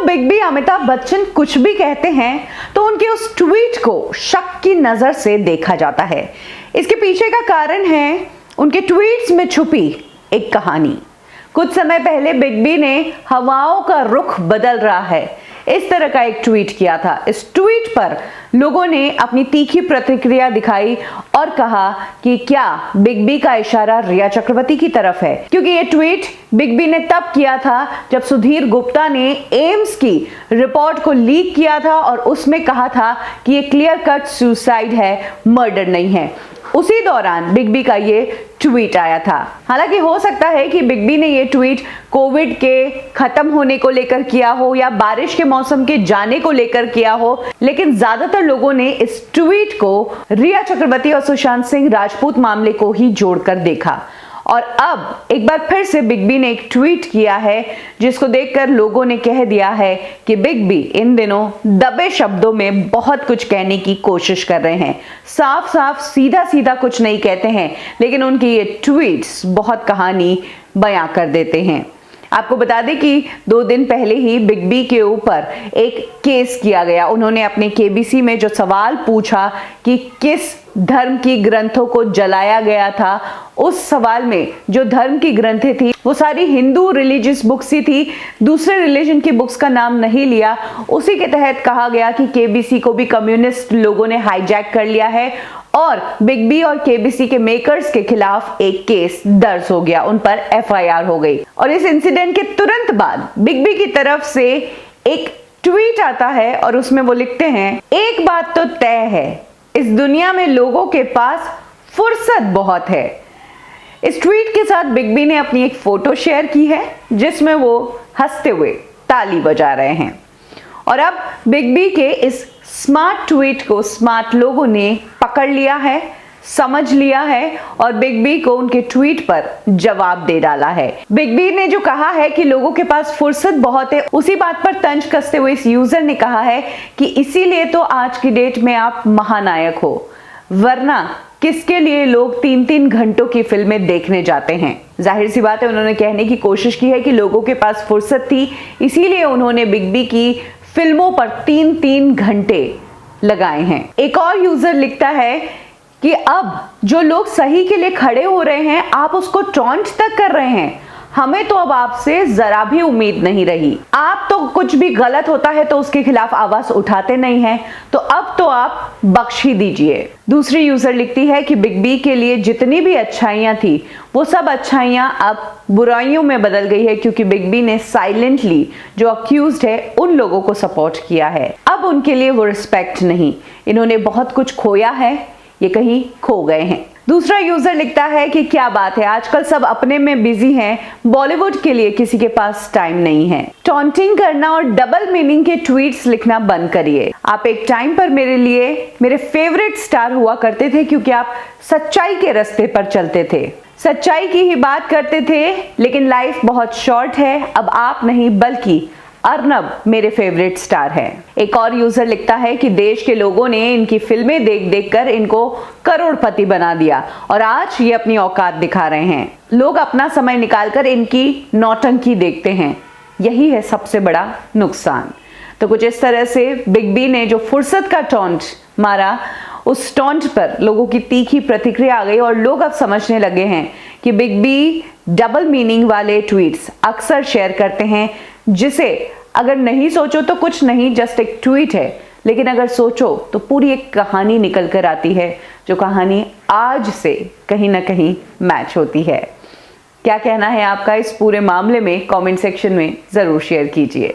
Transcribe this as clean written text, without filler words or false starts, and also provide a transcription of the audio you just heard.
Big B Amitabh Bachchan कुछ भी कहते हैं तो उनके उस ट्वीट को शक की नजर से देखा जाता है। इसके पीछे का कारण है उनके ट्वीट्स में छुपी एक कहानी। कुछ समय पहले बिग बी ने हवाओं का रुख बदल रहा है इस तरह का एक ट्वीट किया था। इस ट्वीट पर लोगों ने अपनी तीखी प्रतिक्रिया दिखाई और कहा कि क्या बिग बी का इशारा रिया चक्रवर्ती की तरफ है, क्योंकि ये ट्वीट बिग बी ने तब किया था जब सुधीर गुप्ता ने एम्स की रिपोर्ट को लीक किया था और उसमें कहा था कि ये क्लियर कट सुसाइड है, मर्डर नहीं है। उसी दौरान बिग बी का ये ट्वीट आया था। हालांकि हो सकता है कि बिग बी ने ये ट्वीट कोविड के खत्म होने को लेकर किया हो या बारिश के मौसम के जाने को लेकर किया हो, लेकिन ज्यादातर लोगों ने इस ट्वीट को रिया चक्रवर्ती और सुशांत सिंह राजपूत मामले को ही जोड़कर देखा। और अब एक बार फिर से बिग बी ने एक ट्वीट किया है जिसको देखकर लोगों ने कह दिया है कि बिग बी इन दिनों दबे शब्दों में बहुत कुछ कहने की कोशिश कर रहे हैं। साफ साफ सीधा सीधा कुछ नहीं कहते हैं, लेकिन उनकी ये ट्वीट्स बहुत कहानी बयां कर देते हैं। आपको बता दें कि 2 दिन पहले ही बिग बी के ऊपर एक केस किया गया। उन्होंने अपने केबीसी में जो सवाल पूछा कि किस धर्म की ग्रंथों को जलाया गया था, उस सवाल में जो धर्म की ग्रंथें थी वो सारी हिंदू रिलीजियस बुक्स ही थी, दूसरे रिलीजन की बुक्स का नाम नहीं लिया। उसी के तहत कहा गया कि केबीसी को भी कम्युनिस्ट लोगों ने हाईजैक कर लिया है और बिग बी और केबीसी के मेकर्स के खिलाफ एक केस दर्ज हो गया, उन पर एफआईआर हो गई। और इस इंसिडेंट के तुरंत बाद बिग बी की तरफ से एक ट्वीट आता है और उसमें वो लिखते हैं, एक बात तो तय है, इस दुनिया में लोगों के पास फुर्सत बहुत है। इस ट्वीट के साथ बिग बी ने अपनी एक फोटो शेयर की है जिसमें वो हंसते हुए ताली बजा रहे हैं। और अब बिग बी के इस स्मार्ट ट्वीट को स्मार्ट लोगों ने पकड़ लिया है, समझ लिया है और बिग बी को उनके ट्वीट पर जवाब दे डाला है। बिग बी ने जो कहा है कि लोगों के पास फुर्सत बहुत है, उसी बात पर तंज कसते हुए इस यूजर ने कहा है कि इसीलिए तो आज की डेट में आप महानायक हो, वरना किसके लिए लोग 3-3 घंटों की फिल्में देखने जाते हैं। जाहिर सी बात है, उन्होंने कहने की कोशिश की है कि लोगों के पास फुर्सत थी, इसीलिए उन्होंने बिग बी की फिल्मों पर 3-3 घंटे लगाए हैं। एक और यूजर लिखता है कि अब जो लोग सही के लिए खड़े हो रहे हैं, आप उसको टॉन्ट तक कर रहे हैं। हमें तो अब आपसे जरा भी उम्मीद नहीं रही। आप तो कुछ भी गलत होता है तो उसके खिलाफ आवाज उठाते नहीं हैं, तो अब तो आप बख्श ही दीजिए। दूसरी यूजर लिखती है कि बिग बी के लिए जितनी भी अच्छाइयां थी वो सब अच्छाइयां अब बुराइयों में बदल गई है, क्योंकि बिग बी ने साइलेंटली जो अक्यूज्ड है उन लोगों को सपोर्ट किया है। अब उनके लिए वो रिस्पेक्ट नहीं, इन्होंने बहुत कुछ खोया है, ये कहीं खो गए हैं। दूसरा यूजर लिखता है कि क्या बात है, आजकल सब अपने में बिजी हैं, बॉलीवुड के लिए किसी के पास टाइम नहीं है। टॉन्टिंग करना और डबल मीनिंग के ट्वीट्स लिखना बंद करिए। आप एक टाइम पर मेरे लिए मेरे फेवरेट स्टार हुआ करते थे, क्योंकि आप सच्चाई के रास्ते पर चलते थे, सच्चाई की ही बात करते थे। लेकिन लाइफ बहुत शॉर्ट है, अब आप नहीं बल्कि अर्नब मेरे फेवरेट स्टार है। एक और यूजर लिखता है कि देश के लोगों ने इनकी फिल्में देख देख कर इनको करोड़पति बना दिया और आज ये अपनी औकात दिखा रहे हैं। लोग अपना समय निकालकर इनकी नौटंकी देखते हैं, यही है सबसे बड़ा नुकसान। तो कुछ इस तरह से बिग बी ने जो फुर्सत का टॉन्ट मारा, उस टॉन्ट पर लोगों की तीखी प्रतिक्रिया आ गई और लोग अब समझने लगे हैं कि बिग बी डबल मीनिंग वाले ट्वीट्स अक्सर शेयर करते हैं, जिसे अगर नहीं सोचो तो कुछ नहीं, जस्ट एक ट्वीट है, लेकिन अगर सोचो तो पूरी एक कहानी निकल कर आती है, जो कहानी आज से कहीं ना कहीं मैच होती है। क्या कहना है आपका इस पूरे मामले में, कमेंट सेक्शन में जरूर शेयर कीजिए।